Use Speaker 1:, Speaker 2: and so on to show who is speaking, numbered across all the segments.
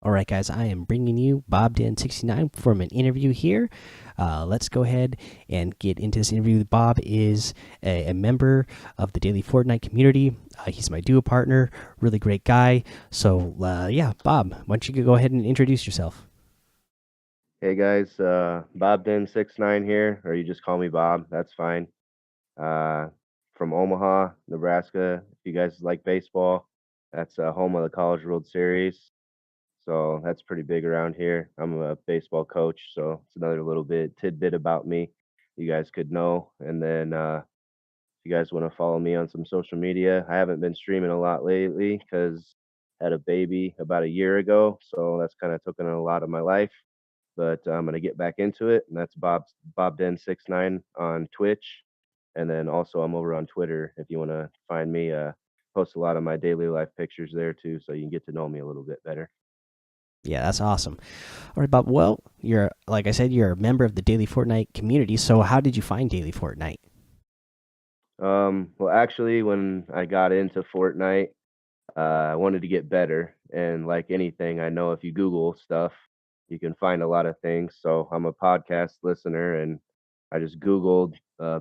Speaker 1: All right, guys, I am bringing you bobden69 from an interview here. Let's go ahead and get into this interview. Bob is a member of the Daily Fortnite community. He's my duo partner, really great guy. So, yeah, Bob, why don't you go ahead and introduce yourself?
Speaker 2: Hey guys, bobden69 here, or you just call me Bob. That's fine. Uh, from Omaha, Nebraska. If you guys like baseball, that's home of the College World Series. So that's pretty big around here. I'm a baseball coach, so it's another little bit tidbit about me you guys could know. And then if you guys want to follow me on some social media, I haven't been streaming a lot lately because I had a baby about a year ago, so that's kind of taken a lot of my life, but I'm gonna get back into it, and that's bobden69 on Twitch, and then also I'm over on Twitter if you want to find me. Post a lot of my daily life pictures there too, so you can get to know me a little bit better.
Speaker 1: Yeah, that's awesome. All right, Bob. Well, you're like I said, you're a member of the Daily Fortnite community. So, how did you find Daily Fortnite?
Speaker 2: Well, actually, when I got into Fortnite, I wanted to get better, and like anything, I know if you Google stuff, you can find a lot of things. So I'm a podcast listener, and I just Googled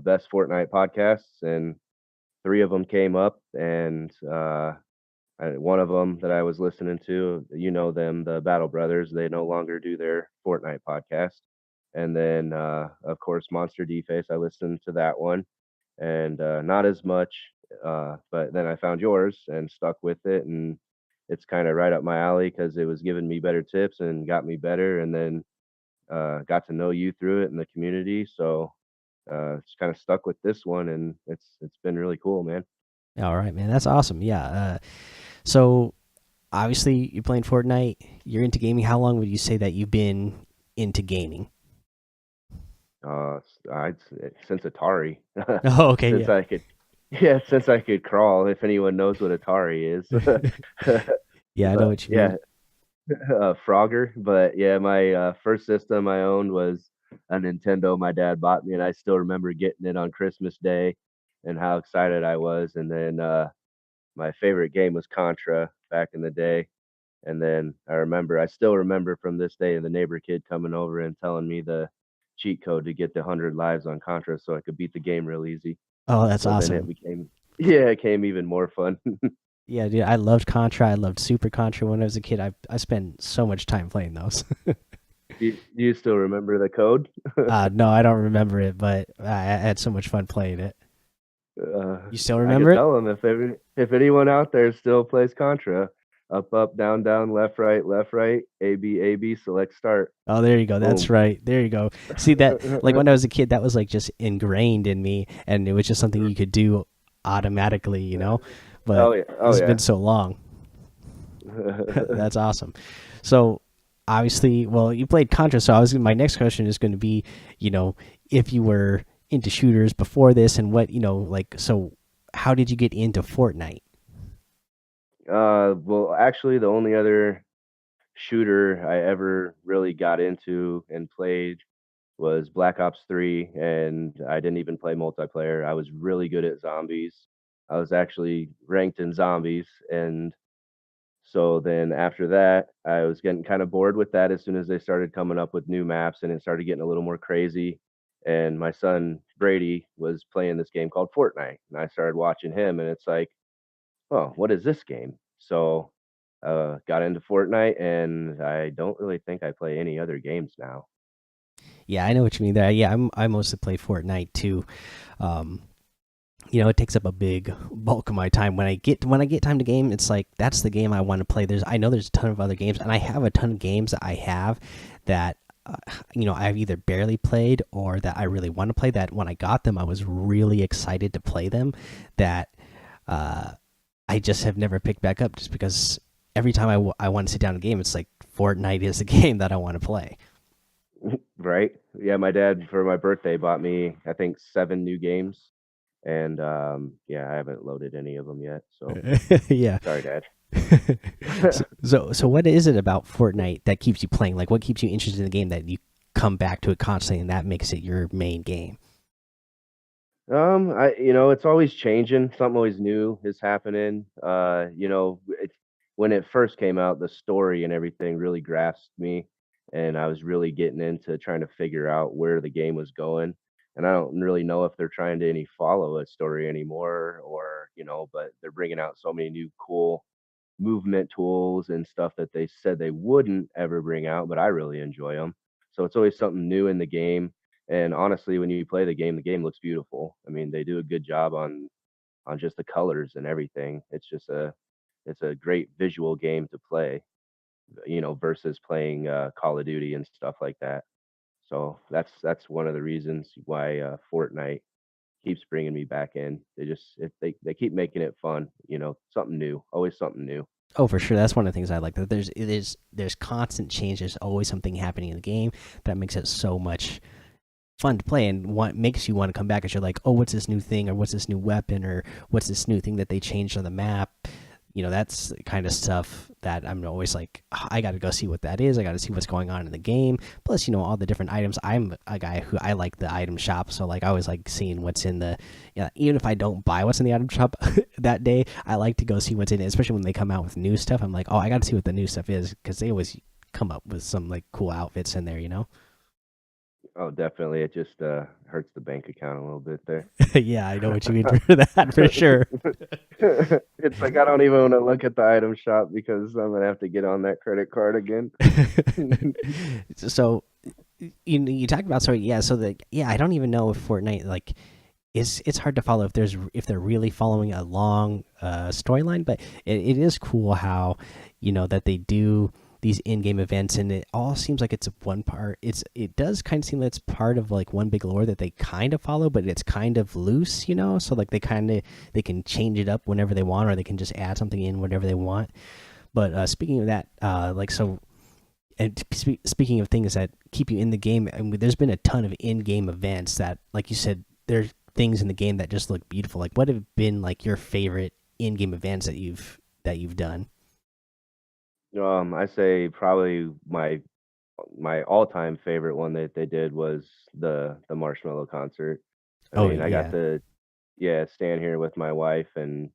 Speaker 2: best Fortnite podcasts, and three of them came up, and one of them that I was listening to, you know them, the Battle Brothers. They no longer do their Fortnite podcast, and then of course Monster Deface. I listened to that one, and not as much. But then I found yours and stuck with it, and it's kind of right up my alley because it was giving me better tips and got me better, and then got to know you through it in the community. So just kind of stuck with this one, and it's been really cool, man.
Speaker 1: All right, man, that's awesome. Yeah. So, obviously, you're playing Fortnite. You're into gaming. How long would you say that you've been into gaming?
Speaker 2: Since Atari,
Speaker 1: Oh, okay,
Speaker 2: since
Speaker 1: yeah.
Speaker 2: I could, yeah, since I could crawl. If anyone knows what Atari is,
Speaker 1: Yeah, I know
Speaker 2: but
Speaker 1: what you
Speaker 2: yeah,
Speaker 1: mean.
Speaker 2: Frogger. But yeah, my first system I owned was a Nintendo. My dad bought me, and I still remember getting it on Christmas Day and how excited I was. And then my favorite game was Contra back in the day. And then I still remember from this day the neighbor kid coming over and telling me the cheat code to get the 100 lives on Contra so I could beat the game real easy.
Speaker 1: Oh, that's
Speaker 2: So then it
Speaker 1: awesome.
Speaker 2: became, yeah, it became even more fun.
Speaker 1: Yeah, dude, I loved Contra. I loved Super Contra when I was a kid. I spent so much time playing those.
Speaker 2: Do you still remember the code?
Speaker 1: No, I don't remember it, but I had so much fun playing it.
Speaker 2: Uh,
Speaker 1: You still
Speaker 2: I
Speaker 1: remember
Speaker 2: could
Speaker 1: it?
Speaker 2: tell them if anyone out there still plays Contra, up, down, down, left, right, A B, select start.
Speaker 1: Oh, there you go. That's
Speaker 2: Boom.
Speaker 1: right. There you go. See that? Like when I was a kid, that was like just ingrained in me, and it was just something you could do automatically, But
Speaker 2: Oh yeah, oh
Speaker 1: it's been
Speaker 2: yeah.
Speaker 1: so long. That's awesome. So obviously, well, you played Contra, so my next question is going to be, you know, if you were into shooters before this, and what, like, so how did you get into Fortnite?
Speaker 2: Well, actually, the only other shooter I ever really got into and played was Black Ops 3, and I didn't even play multiplayer. I was really good at zombies. I was actually ranked in zombies, and so then after that, I was getting kind of bored with that as soon as they started coming up with new maps and it started getting a little more crazy. And my son Brady was playing this game called Fortnite, and I started watching him, and it's like, oh, what is this game? So got into Fortnite, and I don't really think I play any other games now.
Speaker 1: Yeah, I know what you mean there. Yeah, I mostly play Fortnite too. Um, it takes up a big bulk of my time. When I get time to game, it's like that's the game I want to play. I know there's a ton of other games, and I have a ton of games that I have that I've either barely played or that I really want to play. That when I got them, I was really excited to play them. That uh, I just have never picked back up, just because every time I want to sit down and game, it's like Fortnite is the game that I want to play.
Speaker 2: Right? Yeah, my dad for my birthday bought me I think 7 new games, and yeah, I haven't loaded any of them yet. So
Speaker 1: Yeah.
Speaker 2: sorry, Dad.
Speaker 1: So what is it about Fortnite that keeps you playing? Like, what keeps you interested in the game that you come back to it constantly, and that makes it your main game?
Speaker 2: It's always changing. Something always new is happening. It's when it first came out, the story and everything really grasped me, and I was really getting into trying to figure out where the game was going. And I don't really know if they're trying to any follow a story anymore, or but they're bringing out so many new cool movement tools and stuff that they said they wouldn't ever bring out, but I really enjoy them. So it's always something new in the game. And honestly, when you play the game looks beautiful. I mean, they do a good job on just the colors and everything. It's a great visual game to play, versus playing Call of Duty and stuff like that. So that's one of the reasons why Fortnite keeps bringing me back in. They keep making it fun, something new, always something new.
Speaker 1: Oh, for sure. That's one of the things I like. That there's constant change. There's always something happening in the game that makes it so much fun to play, and what makes you want to come back is you're like, oh, what's this new thing, or what's this new weapon, or what's this new thing that they changed on the map. That's the kind of stuff that I'm always like, "Ah, I got to go see what that is. I got to see what's going on in the game. Plus, all the different items. I'm a guy who I like the item shop, so like I always like seeing what's in the. Yeah, even if I don't buy what's in the item shop that day, I like to go see what's in it. Especially when they come out with new stuff. I'm like, oh, I got to see what the new stuff is because they always come up with some like cool outfits in there.
Speaker 2: Oh, definitely. It just hurts the bank account a little bit there.
Speaker 1: Yeah, I know what you mean for that for sure.
Speaker 2: It's like I don't even want to look at the item shop because I'm gonna have to get on that credit card again.
Speaker 1: So you talked about, sorry, yeah, so I don't even know if Fortnite like is, it's hard to follow if they're really following a long storyline, but it is cool how that they do these in-game events, and it all seems like it's one part. It does kind of seem that it's part of like one big lore that they kind of follow, but it's kind of loose. So like they can change it up whenever they want, or they can just add something in whenever they want. But speaking of that, like so, and speaking of things that keep you in the game, I mean, there's been a ton of in-game events that, like you said, there's things in the game that just look beautiful. Like, what have been like your favorite in-game events that you've done?
Speaker 2: I say probably my all-time favorite one that they did was the Marshmallow concert. I
Speaker 1: Oh
Speaker 2: mean, I got
Speaker 1: yeah,
Speaker 2: to, yeah, stand here with my wife and,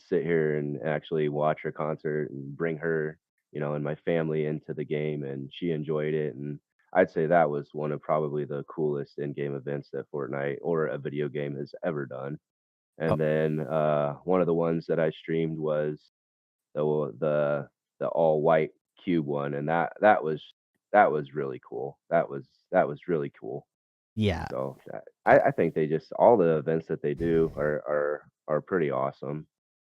Speaker 2: sit here and actually watch her concert and bring her, and my family into the game, and she enjoyed it. And I'd say that was one of probably the coolest in-game events that Fortnite or a video game has ever done.
Speaker 1: oh
Speaker 2: And then one of the ones that I streamed was the the the all white cube one, and that was really cool. That was really cool.
Speaker 1: yeah,
Speaker 2: So I think they just all the events that they do are pretty awesome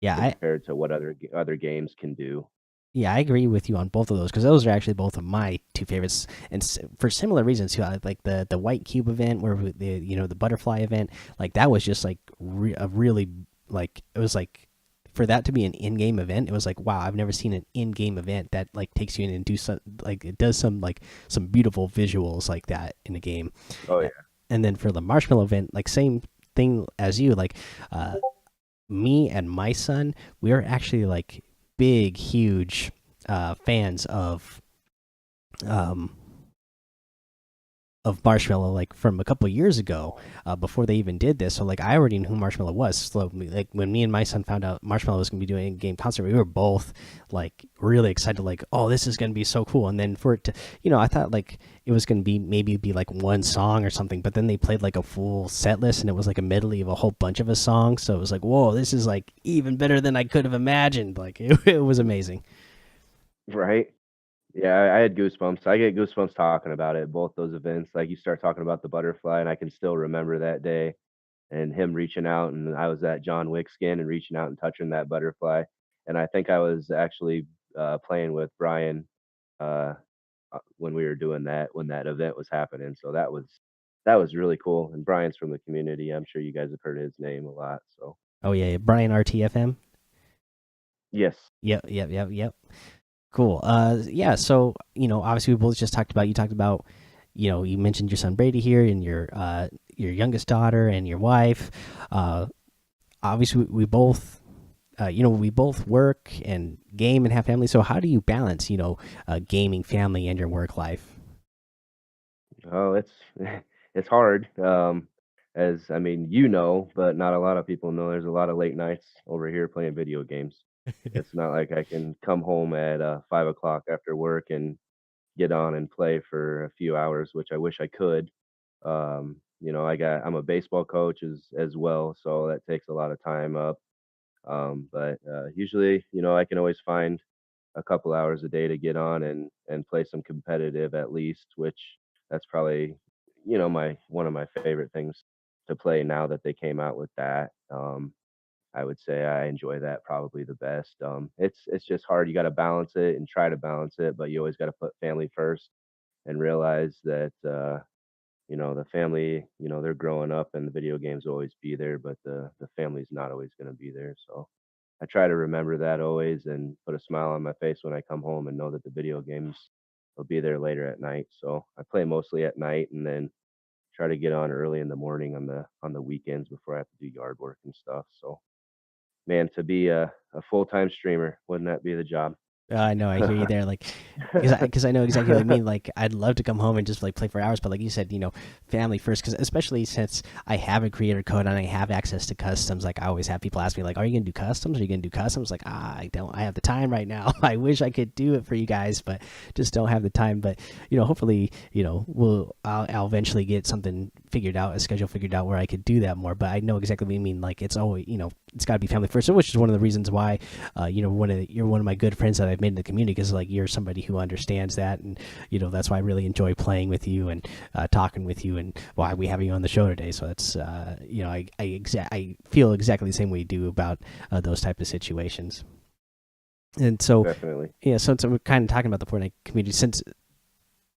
Speaker 1: yeah.
Speaker 2: compared to what other games can do.
Speaker 1: Yeah, I agree with you on both of those because those are actually both of my two favorites, and for similar reasons too. I like the white cube event, where the the butterfly event, like that was just like a really, like, it was like, for that to be an in-game event, it was like, wow, I've never seen an in-game event that like takes you in and do some, like, it does some, like, some beautiful visuals like that in a game.
Speaker 2: Oh
Speaker 1: A-
Speaker 2: yeah.
Speaker 1: And then for the marshmallow event, like, same thing as you, like, uh, me and my son, we're actually like big, huge fans um, of Marshmello, like from a couple years ago, before they even did this. So like I already knew who Marshmello was. So like when me and my son found out Marshmello was going to be doing a game concert, we were both like really excited. Like, oh, this is going to be so cool. And then for it to, I thought like it was going to be maybe be like one song or something, but then they played like a full set list, and it was like a medley of a whole bunch of his songs. So it was like, whoa, this is like even better than I could have imagined. Like it was amazing.
Speaker 2: Right. Yeah, I had goosebumps. I get goosebumps talking about it, both those events. Like you start talking about the butterfly, and I can still remember that day and him reaching out, and I was at John Wick skin and reaching out and touching that butterfly. And I think I was actually playing with Brian uh, when we were doing that when that event was happening. So that was really cool. And Brian's from the community. I'm sure you guys have heard his name a lot. So
Speaker 1: Oh yeah, yeah. Brian RTFM.
Speaker 2: yes.
Speaker 1: Yep, yep, yep, yep. Cool. Yeah. So obviously we both just talked about. You talked about, you mentioned your son Brady here, and your youngest daughter and your wife. Obviously we both, we both work and game and have family. So how do you balance, gaming, family, and your work life?
Speaker 2: Oh, it's it's hard. As I mean, but not a lot of people know. There's a lot of late nights over here playing video games. It's not like I can come home at 5 o'clock after work and get on and play for a few hours, which I wish I could. I'm a baseball coach as well, so that takes a lot of time up. But usually, I can always find a couple hours a day to get on and play some competitive at least, which that's probably my one of my favorite things to play now that they came out with that. I would say I enjoy that probably the best. It's just hard. You got to balance it and try to balance it, but you always got to put family first and realize that the family, they're growing up and the video games will always be there, but the family's not always going to be there. So I try to remember that always and put a smile on my face when I come home and know that the video games will be there later at night. So I play mostly at night and then try to get on early in the morning on the weekends before I have to do yard work and stuff. So man, to be a full-time streamer, wouldn't that be the job?
Speaker 1: I know, I hear you there. Like, because I know exactly what you mean. Like, I'd love to come home and just like play for hours, but like you said, family first. Because especially since I have a creator code and I have access to customs, like I always have people ask me, like, "Are you gonna do customs? Are you gonna do customs?" Like, I don't. I have the time right now. I wish I could do it for you guys, but just don't have the time. But hopefully, I'll eventually get something figured out, a schedule figured out where I could do that more. But I know exactly what you mean. Like, it's always, it's got to be family first, which is one of the reasons why, you're one of my good friends that I've made in the community, because like you're somebody who understands that, and that's why I really enjoy playing with you and talking with you, and why we have you on the show today. So that's I feel exactly the same way you do about those type of situations. And so
Speaker 2: Definitely.
Speaker 1: yeah, so we're kind of talking about the Fortnite community. Since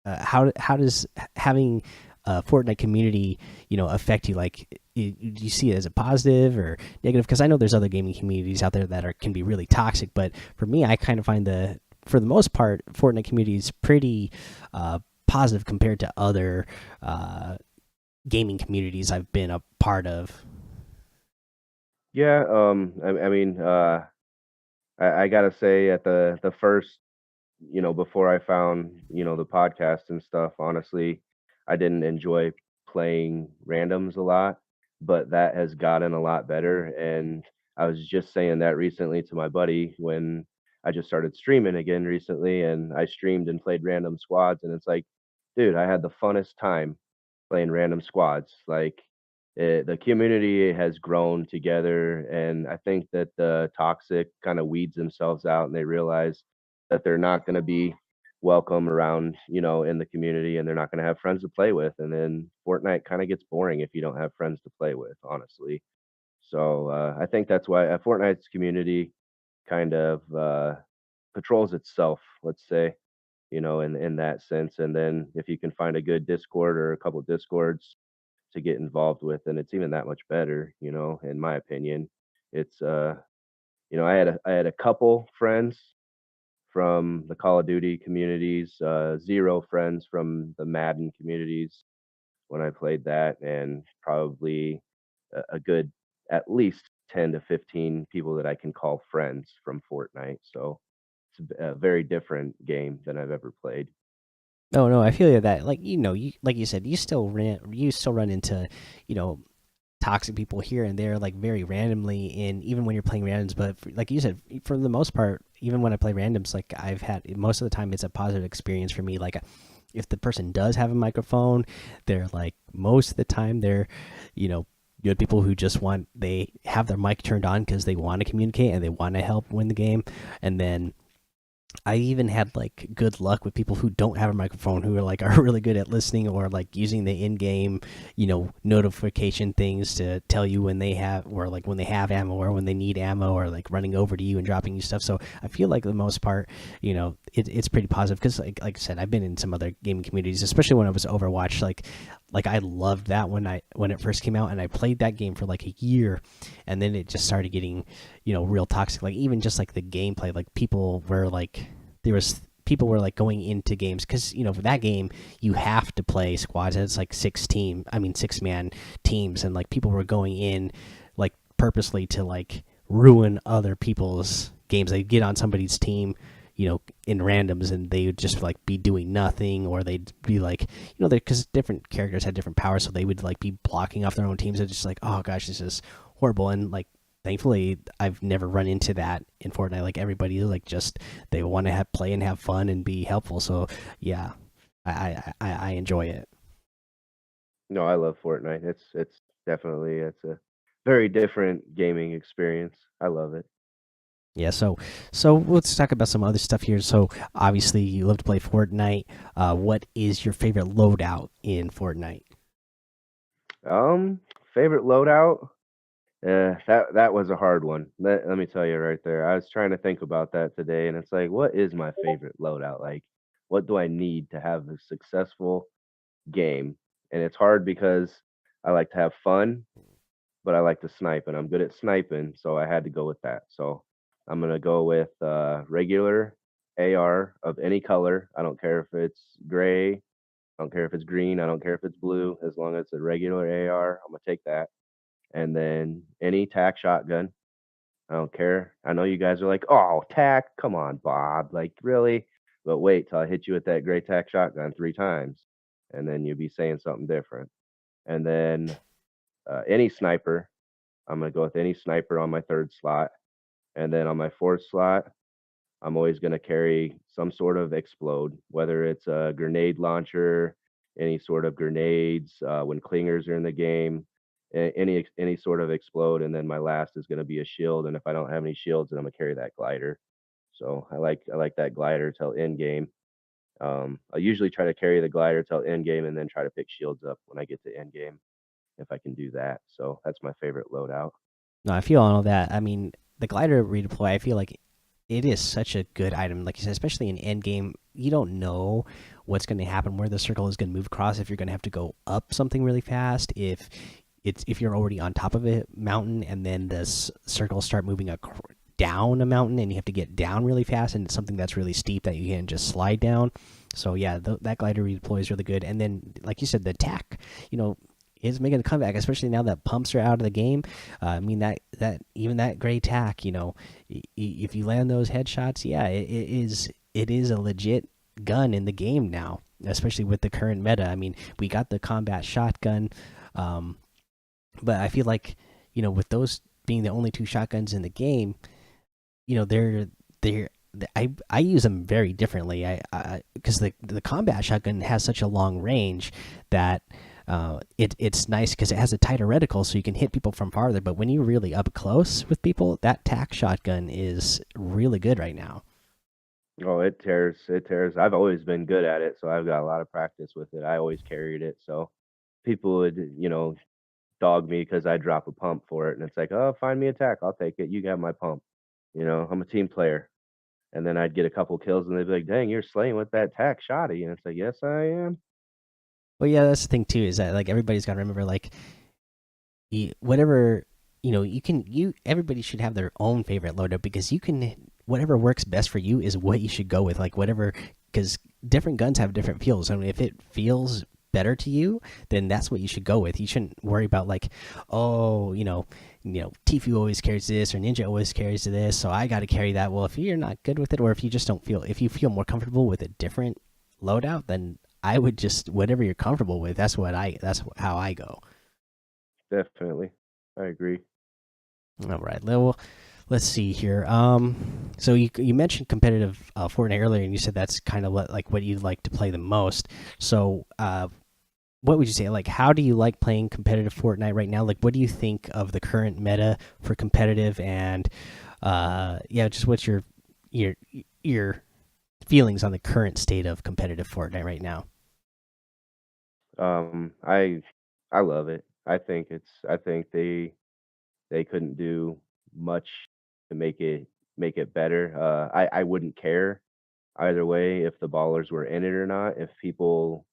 Speaker 1: how does having a Fortnite community, affect you? Like, do you see it as a positive or negative? Because I know there's other gaming communities out there that can be really toxic, but for me, I kind of find for the most part, Fortnite community is pretty positive compared to other gaming communities I've been a part of.
Speaker 2: Yeah, I mean, I gotta say at the first, before I found, the podcast and stuff, honestly, I didn't enjoy playing randoms a lot, but that has gotten a lot better. And I was just saying that recently to my buddy when I just started streaming again recently, and I streamed and played random squads, and it's like, dude, I had the funnest time playing random squads. Like, the community has grown together, and I think that the toxic kind of weeds themselves out, and they realize that they're not going to be welcome around, in the community, and they're not going to have friends to play with. And then Fortnite kind of gets boring if you don't have friends to play with, honestly. So I think that's why Fortnite's community kind of patrols itself, let's say, in that sense. And then if you can find a good Discord or a couple Discords to get involved with, and it's even that much better, in my opinion. It's I had a couple friends from the Call of Duty communities, zero friends from the Madden communities when I played that, and probably a good at least 10 to 15 people that I can call friends from Fortnite. So it's a very different game than I've ever played.
Speaker 1: No, no, I feel that. Like, you like you said, you still run into, you know, toxic people here and there, like very randomly, and even when you're playing randoms. But like you said, for the most part, even when I play randoms, like I've had most of the time, it's a positive experience for me. Like, if the person does have a microphone, they're like, most of the time they're, you know. You have people who just they have their mic turned on because they want to communicate and they want to help win the game. And then I even had like good luck with people who don't have a microphone, who are like are really good at listening, or like using the in-game, notification things to tell you when they have, or like when they have ammo or when they need ammo, or like running over to you and dropping you stuff. So I feel like the most part, it's pretty positive, because like I said, I've been in some other gaming communities, especially when I was Overwatch. Like I loved that when it first came out, and I played that game for like a year, and then it just started getting, real toxic. Like, even just like the gameplay, like people were like going into games, because for that game you have to play squads, and it's like 6-man teams, and like people were going in like purposely to like ruin other people's games. They'd get on somebody's team, in randoms, and they would just like be doing nothing, or they'd be like, because different characters had different powers, so they would like be blocking off their own teams. It's just like, oh gosh, this is horrible. And like, thankfully I've never run into that in Fortnite. Like everybody is like just they want to have play and have fun and be helpful. So yeah, I enjoy it.
Speaker 2: No, I love Fortnite. It's definitely it's a very different gaming experience. I love it.
Speaker 1: Yeah, so let's talk about some other stuff here. So obviously you love to play Fortnite. What is your favorite loadout in Fortnite?
Speaker 2: Um, Favorite loadout? That was a hard one. Let me tell you right there. I was trying to think about that today, and it's like, what is my favorite loadout? Like, what do I need to have a successful game? And it's hard because I like to have fun, but I like to snipe, and I'm good at sniping, so I had to go with that. So I'm gonna go with regular AR of any color. I don't care if it's gray, I don't care if it's green, I don't care if it's blue. As long as it's a regular AR, I'm gonna take that. And then any tac shotgun. I don't care. I know you guys are like, "Oh, tac, come on, Bob, like really?" But wait till I hit you with that gray tac shotgun 3 times, and then you'll be saying something different. And then any sniper. I'm gonna go with any sniper on my 3rd slot, and then on my 4th slot, I'm always gonna carry some sort of explode, whether it's a grenade launcher, any sort of grenades, when clingers are in the game, any sort of explode, and then my last is gonna be a shield, and if I don't have any shields, then I'm gonna carry that glider. So I like that glider till end game. I usually try to carry the glider till end game and then try to pick shields up when I get to end game if I can do that. So that's my favorite loadout.
Speaker 1: No, I feel all of that. I mean, the glider redeploy, I feel like it is such a good item. Like you said, especially in end game, you don't know what's going to happen, where the circle is going to move across. If you're going to have to go up something really fast, if you're already on top of a mountain and then the circles start moving down a mountain and you have to get down really fast and it's something that's really steep that you can just slide down. So yeah, that glider redeploy is really good. And then, like you said, the attack, you know, is making a comeback, especially now that pumps are out of the game. I mean that even that gray tack, you know, if you land those headshots, yeah, it is a legit gun in the game now, especially with the current meta. I mean, we got the combat shotgun, um, but I feel like, you know, with those being the only two shotguns in the game, you know, they're I use them very differently. I because the combat shotgun has such a long range that it's nice because it has a tighter reticle, so you can hit people from farther. But when you're really up close with people, that tac shotgun is really good right now.
Speaker 2: Oh, it tears, it tears. I've always been good at it, so I've got a lot of practice with it. I always carried it, so people would, dog me because I drop a pump for it, and it's like, "Oh, find me a tack, I'll take it. You got my pump." I'm a team player, and then I'd get a couple kills, and they'd be like, "Dang, you're slaying with that tack shotty," and it's like, "Yes, I am."
Speaker 1: Well, yeah, that's the thing too, is that like everybody's got to remember, like, whatever, you know, you everybody should have their own favorite loadout, because you can, whatever works best for you is what you should go with, like whatever, because different guns have different feels. I mean, if it feels better to you, then that's what you should go with. You shouldn't worry about like, oh, Tfue always carries this or Ninja always carries this, so I got to carry that. Well, if you're not good with it, or if you just don't feel, if you feel more comfortable with a different loadout, then I would just, whatever you're comfortable with, that's how I go.
Speaker 2: Definitely. I agree.
Speaker 1: All right. Well, let's see here. So you mentioned competitive Fortnite earlier, and you said that's kind of what you like to play the most. So, what would you say? Like, how do you like playing competitive Fortnite right now? Like, what do you think of the current meta for competitive? And, yeah, just what's your your feelings on the current state of competitive Fortnite right now?
Speaker 2: I love it. I think they couldn't do much to make it better. I wouldn't care either way if the ballers were in it or not. If people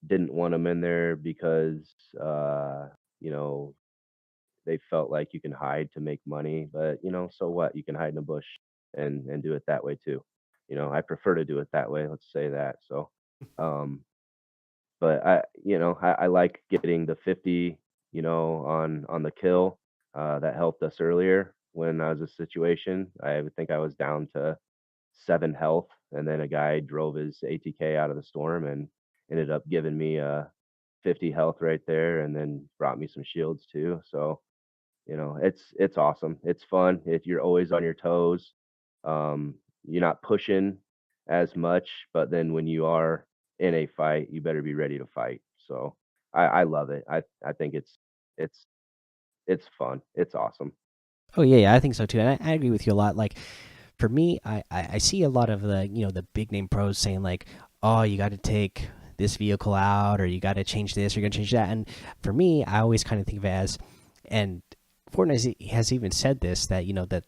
Speaker 2: didn't want them in there because you know they felt like you can hide to make money, but so what? You can hide in a bush and do it that way too. I prefer to do it that way. Let's say that. So, um, but I like getting the 50, on the kill. That helped us earlier when I was in a situation. I would think I was down to 7 health, and then a guy drove his ATK out of the storm and ended up giving me 50 health right there, and then brought me some shields too. So It's awesome. It's fun. If you're always on your toes, um, you're not pushing as much, but then when you are in a fight, you better be ready to fight. So I love it. I think it's it's fun. It's awesome.
Speaker 1: Oh yeah, yeah, I think so too, and I agree with you a lot. Like for me, I see a lot of the the big name pros saying like, oh, you got to take this vehicle out, or you got to change this, or you're gonna change that. And for me, I always kind of think of it as, and Fortnite has even said this, that that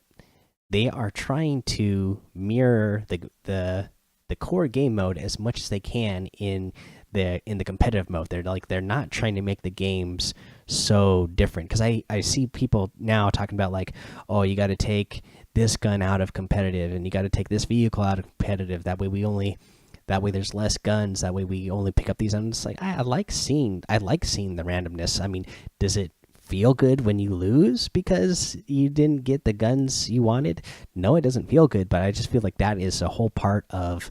Speaker 1: they are trying to mirror the core game mode as much as they can in the competitive mode. They're not trying to make the games so different, because I see people now talking about like, oh, you got to take this gun out of competitive, and you got to take this vehicle out of competitive. That way there's less guns. That way we only pick up these. And it's like I like seeing the randomness. I mean, does it feel good when you lose because you didn't get the guns you wanted? No, it doesn't feel good, but I just feel like that is a whole part of,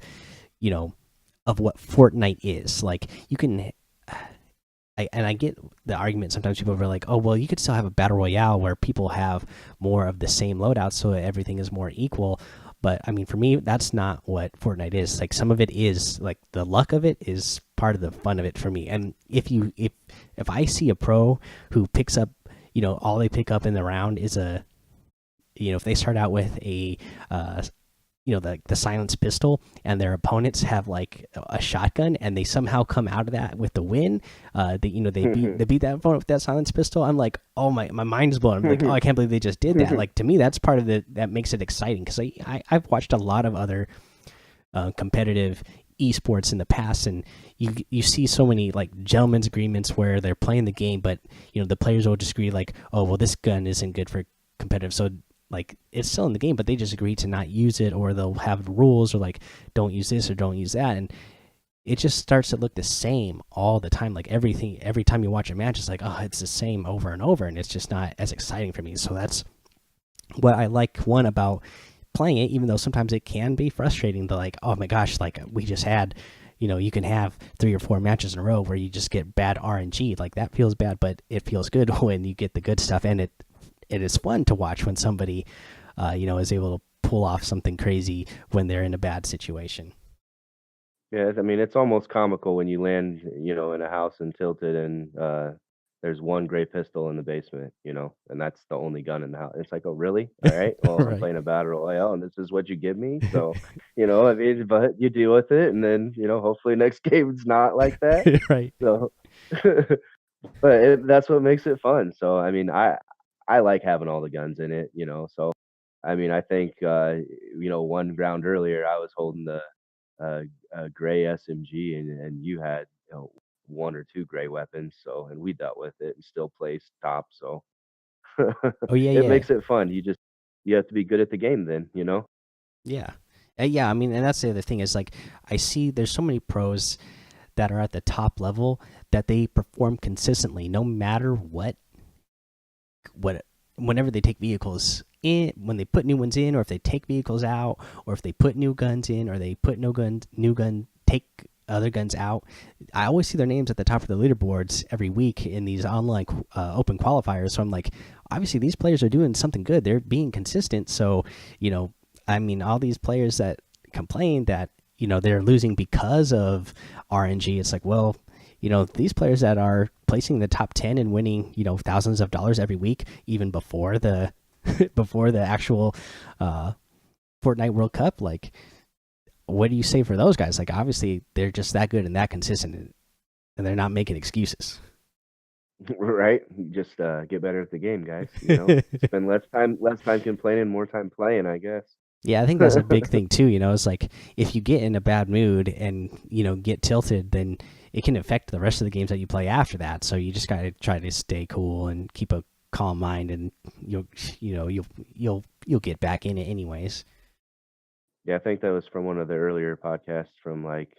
Speaker 1: you know, of what Fortnite is. Like you can I get the argument sometimes people are like, "Oh, well, you could still have a battle royale where people have more of the same loadouts so everything is more equal." But I mean, for me, that's not what Fortnite is. Like some of it is like the luck of it is part of the fun of it for me. And if I see a pro who picks up, all they pick up in the round is if they start out with a the silenced pistol, and their opponents have like a shotgun, and they somehow come out of that with the win, they beat that opponent with that silenced pistol. I'm like, oh, my mind's blown. I'm like, oh, I can't believe they just did that. Like to me, that's part of that makes it exciting, because I've watched a lot of other competitive esports in the past, and you see so many like gentlemen's agreements where they're playing the game, but the players will just agree like, oh, well, this gun isn't good for competitive, so like it's still in the game, but they just agree to not use it, or they'll have rules, or like don't use this or don't use that, and it just starts to look the same all the time. Like every time you watch a match, it's like, oh, it's the same over and over, and it's just not as exciting for me. So that's what I like about playing it, even though sometimes it can be frustrating to like, oh my gosh, like we just had, you can have 3 or 4 matches in a row where you just get bad RNG. Like that feels bad, but it feels good when you get the good stuff, and it is fun to watch when somebody, is able to pull off something crazy when they're in a bad situation.
Speaker 2: Yeah, I mean, it's almost comical when you land, in a house and tilted, and there's one gray pistol in the basement, and that's the only gun in the house. It's like, oh, really? All right. Well, I'm
Speaker 1: Right.
Speaker 2: playing a battle royale, and this is what you give me. So, I mean, but you deal with it, and then, hopefully next game it's not like that.
Speaker 1: Right.
Speaker 2: So, but that's what makes it fun. So, I mean, I like having all the guns in it. So I mean, I think one round earlier I was holding the uh, gray SMG, and you had 1 or 2 gray weapons. So, and we dealt with it and still placed top. So
Speaker 1: Oh yeah,
Speaker 2: it
Speaker 1: yeah,
Speaker 2: makes it fun. You have to be good at the game then.
Speaker 1: yeah. Yeah, I mean, and that's the other thing is like I see there's so many pros that are at the top level that they perform consistently no matter what whenever they take vehicles in, when they put new ones in, or if they take vehicles out, or if they put new guns in, or they put new gun take other guns out. I always see their names at the top of the leaderboards every week in these online open qualifiers. So I'm like, obviously these players are doing something good. They're being consistent. So I mean, all these players that complain that they're losing because of RNG, it's like, well, these players that are placing in the top 10 and winning thousands of dollars every week, even before the before the actual Fortnite World Cup, like what do you say for those guys? Like obviously they're just that good and that consistent, and they're not making excuses.
Speaker 2: Right? Just get better at the game, guys. Spend less time complaining, more time playing, I guess.
Speaker 1: Yeah, I think that's a big thing too. It's like if you get in a bad mood and get tilted, then it can affect the rest of the games that you play after that. So you just gotta try to stay cool and keep a calm mind, and you'll get back in it anyways.
Speaker 2: Yeah, I think that was from one of the earlier podcasts from like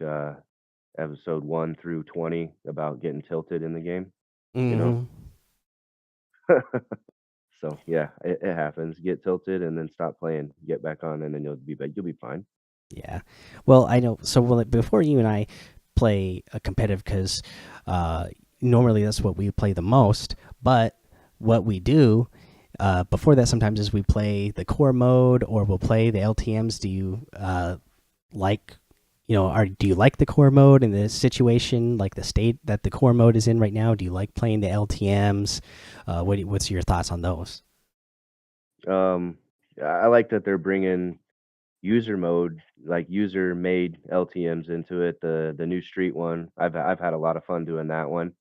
Speaker 2: episode 1 through 20 about getting tilted in the game, you know?
Speaker 1: Hmm.
Speaker 2: So yeah, it happens. Get tilted and then stop playing. Get back on, and then you'll be fine.
Speaker 1: Yeah. Well, I know. So before you and I play a competitive, because normally that's what we play the most. But what we do before that, sometimes as we play the core mode or we'll play the LTM's. Do you like, do you like the core mode in the situation, like the state that the core mode is in right now? Do you like playing the LTM's? What's your thoughts on those?
Speaker 2: Um, I like that they're bringing user mode, like user made LTMs into it. The new street one, I've had a lot of fun doing that one.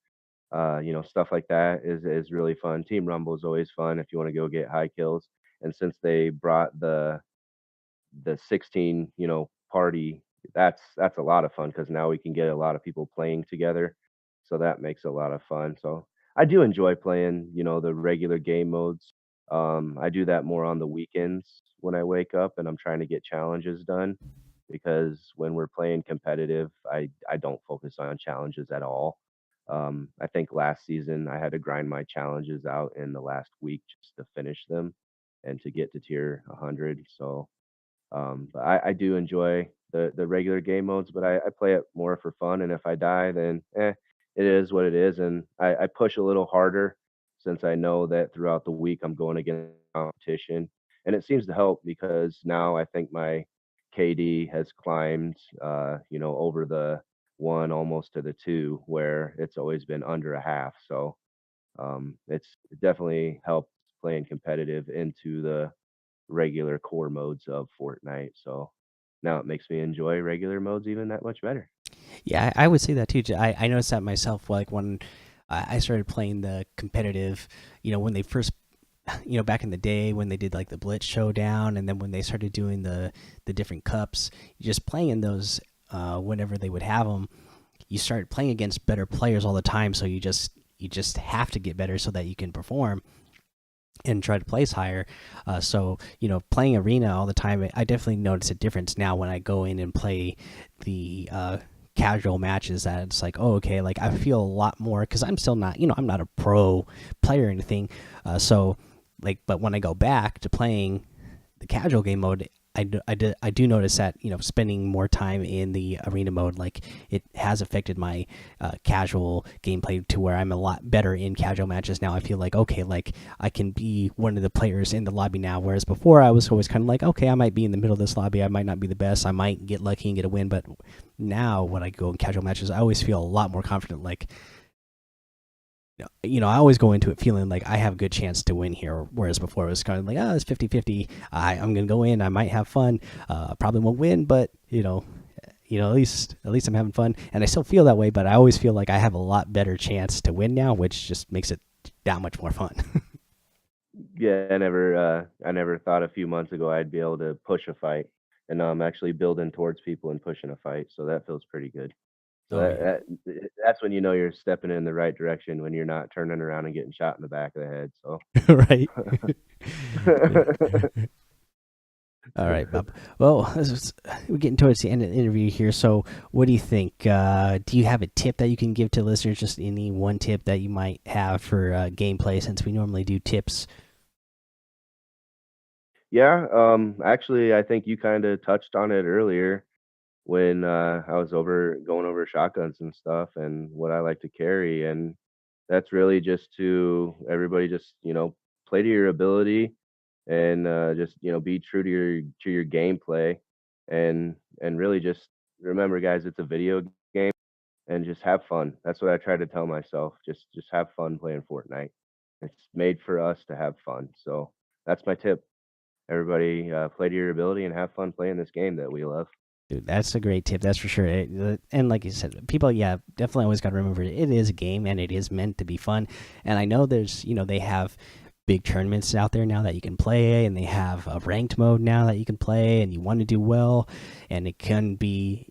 Speaker 2: Stuff like that is really fun. Team Rumble is always fun if you want to go get high kills. And since they brought the 16, party, that's a lot of fun because now we can get a lot of people playing together. So that makes a lot of fun. So I do enjoy playing, the regular game modes. I do that more on the weekends when I wake up and I'm trying to get challenges done because when we're playing competitive, I don't focus on challenges at all. I think last season I had to grind my challenges out in the last week just to finish them and to get to tier 100. So but I do enjoy the regular game modes, but I play it more for fun. And if I die, then it is what it is. And I push a little harder since I know that throughout the week I'm going against competition, and it seems to help because now I think my KD has climbed, over the one almost to the two, where it's always been under a half. So it's definitely helped playing competitive into the regular core modes of Fortnite. So now it makes me enjoy regular modes even that much better.
Speaker 1: Yeah, I would say that too. I noticed that myself. Like when I started playing the competitive, when they first, back in the day when they did like the Blitz Showdown, and then when they started doing the different cups, just playing in those whenever they would have them, you start playing against better players all the time. So you just have to get better so that you can perform and try to place higher. So playing arena all the time, I definitely notice a difference now when I go in and play the casual matches. That it's like, oh, okay, like I feel a lot more because I'm still not, I'm not a pro player or anything. So like, but when I go back to playing the casual game mode, I do notice that spending more time in the arena mode, like it has affected my casual gameplay to where I'm a lot better in casual matches now. I feel like, okay, like I can be one of the players in the lobby now, whereas before I was always kind of like, okay, I might be in the middle of this lobby, I might not be the best, I might get lucky and get a win. But now when I go in casual matches, I always feel a lot more confident. Like, I always go into it feeling like I have a good chance to win here. Whereas before it was kind of like, oh, it's 50-50. I'm going to go in. I might have fun. Probably won't win, but at least I'm having fun. And I still feel that way, but I always feel like I have a lot better chance to win now, which just makes it that much more fun.
Speaker 2: Yeah, I never thought a few months ago I'd be able to push a fight. And now I'm actually building towards people and pushing a fight. So that feels pretty good. So
Speaker 1: Oh yeah.
Speaker 2: that's when you know you're stepping in the right direction when you're not turning around and getting shot in the back of the head. So
Speaker 1: Right. All right, Bob. Well, we're getting towards the end of the interview here. So, what do you think? Do you have a tip that you can give to listeners? Just any one tip that you might have for gameplay, since we normally do tips.
Speaker 2: yeah, actually I think you kind of touched on it earlier when I was over going over shotguns and stuff and what I like to carry. And that's really just to everybody just, play to your ability and just, be true to your gameplay and really just remember guys, it's a video game and just have fun. That's what I try to tell myself. Just have fun playing Fortnite. It's made for us to have fun. So that's my tip. Everybody play to your ability and have fun playing this game that we love.
Speaker 1: Dude, that's a great tip. That's for sure. And like you said, people, yeah, definitely always got to remember it is a game and it is meant to be fun. And I know there's, they have big tournaments out there now that you can play, and they have a ranked mode now that you can play, and you want to do well, and it can be,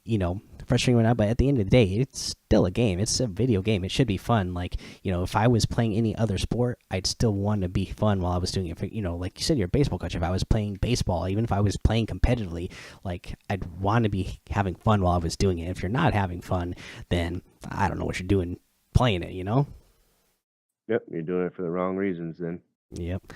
Speaker 1: frustrating or not. But at the end of the day, it's still a game. It's a video game. It should be fun. Like, if I was playing any other sport, I'd still want to be fun while I was doing it. For, like you said, you're a baseball coach. If I was playing baseball, even if I was playing competitively, like I'd want to be having fun while I was doing it. If you're not having fun, then I don't know what you're doing playing it.
Speaker 2: Yep, you're doing it for the wrong reasons then.
Speaker 1: Yep.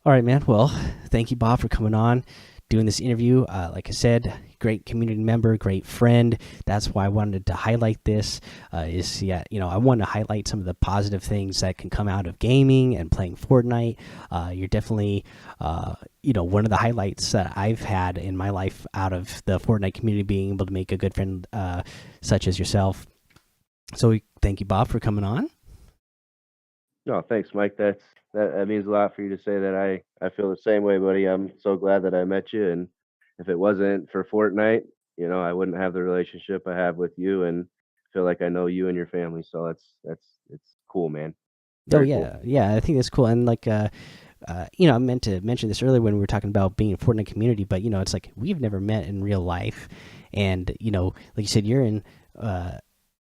Speaker 1: All right, man. Well, thank you, Bob, for coming on, doing this interview. Like I said, great community member, great friend. That's why I wanted to highlight this. Is yeah, I want to highlight some of the positive things that can come out of gaming and playing Fortnite. You're definitely, one of the highlights that I've had in my life out of the Fortnite community, being able to make a good friend such as yourself. So thank you, Bob, for coming on.
Speaker 2: No, thanks, Mike. That means a lot for you to say that. I feel the same way, buddy. I'm so glad that I met you, and if it wasn't for Fortnite, I wouldn't have the relationship I have with you, and feel like I know you and your family. So it's cool, man.
Speaker 1: Oh
Speaker 2: Very cool.
Speaker 1: yeah, yeah, I think that's cool. And like, I meant to mention this earlier when we were talking about being a Fortnite community, but it's like we've never met in real life, and like you said, you're in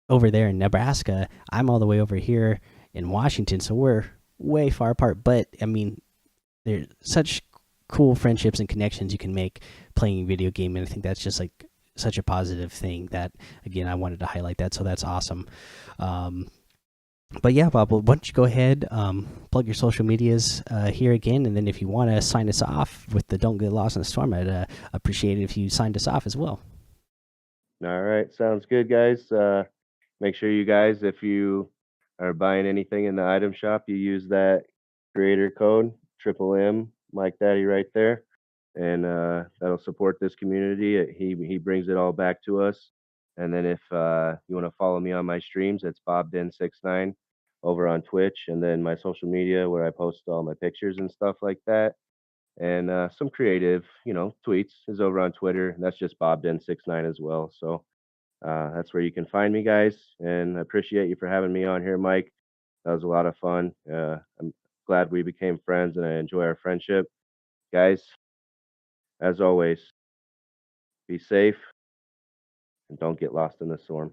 Speaker 1: over there in Nebraska. I'm all the way over here in Washington, so we're way far apart. But I mean, there's such cool friendships and connections you can make playing a video game, and I think that's just like such a positive thing that, again, I wanted to highlight that. So that's awesome. Um, but yeah, Bob, well, why don't you go ahead, plug your social medias here again, and then if you want to sign us off with the "Don't Get Lost in the Storm," I'd appreciate it if you signed us off as well.
Speaker 2: All right, sounds good, guys. Make sure you guys, if you are buying anything in the item shop, you use that creator code triple M Mike Daddy right there, and that'll support this community. He brings it all back to us. And then if you want to follow me on my streams, it's bobden69 over on Twitch, and then my social media where I post all my pictures and stuff like that. And some creative, tweets is over on Twitter. That's just bobden69 as well. So that's where you can find me, guys. And I appreciate you for having me on here, Mike. That was a lot of fun. I'm glad we became friends, and I enjoy our friendship. Guys, as always, be safe and don't get lost in the storm.